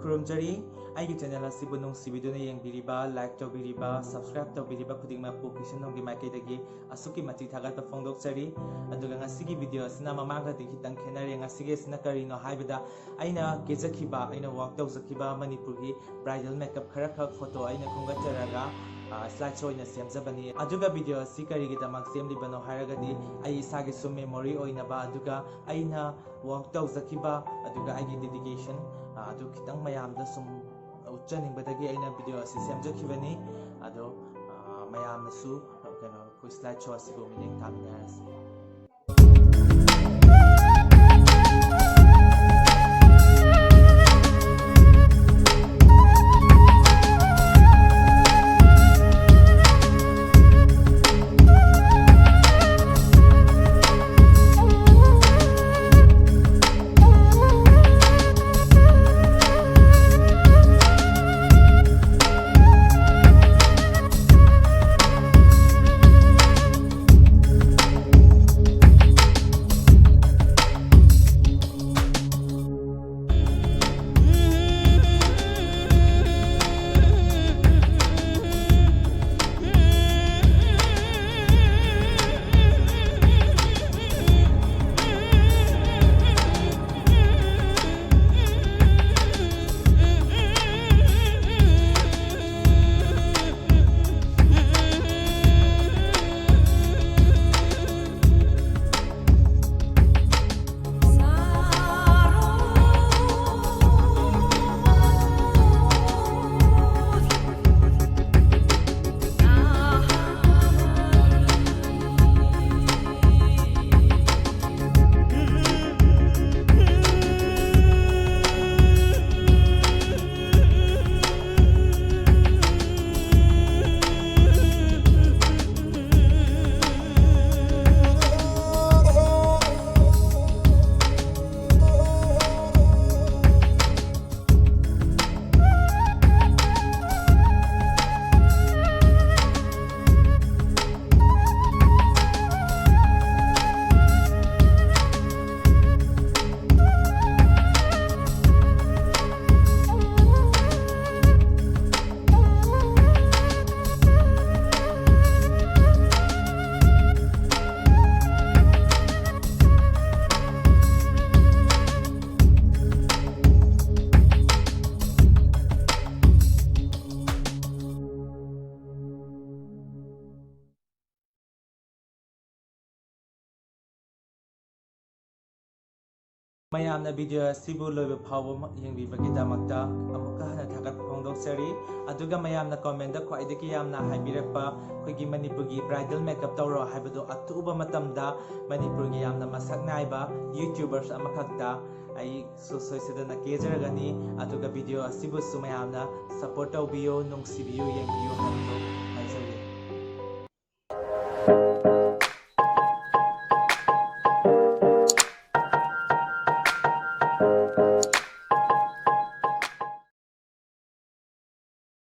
खुरुमजरी आइगी channel असिबु नुंसिबिदुना येंबिरिबा like तौबिरिबा subscribe तौबिरिबा खुदिंगमकु किशनोंगी माइकेदगी असुकी मति थागतपा फोंदोकचरी अदुगा ngasiगी video असना ममांगदि खितंग खेनरे ngasiगे असना करिनो हाइबदा आइना गेजखिबा आइना वाक तौजखिबा मणिपुरगी ब्राइडल मेकअप खरखक फोटो आइना खुंगचरगा स्लाइड शो इन सेमजबनी अदुगा वीडियो असि करिगिदमक सेमलिबनो हारगदि आई इसागे सु मेमोरी ओइनबा अदुगा आइना वाक तौजखिबा अदुगा आइगी डेडिकेशन अदु खितंग मयामदा सुम उच्चनिंगबदगी आइना वीडियो असि सेमजखिबनी अदो मयामसु कनो कु स्लाइड शो असिबो मिनिंग तामिनारसि मयामना वीडियो सिबु लोइब फावो येंबिबगिदमक्ता अमुका हना थागत फोंदोकचरी अदुगा मयामना कमेंट दा ख्वाइदगी यामना हाइबिरकपा खोइगी मणिपुरगी ब्राइडल मेकअप तौरो हाइबदो अथुबा मतमदा मणिपुरगी यामना मसक नाइबा यूट्यूबर्स अमखक्ता आई सोसोइसदना केजरगनी अदुगा वीडियो असिबु सुमयामना सपोर्ट तौबियो नुंसिबियो येंबियो हाइबदो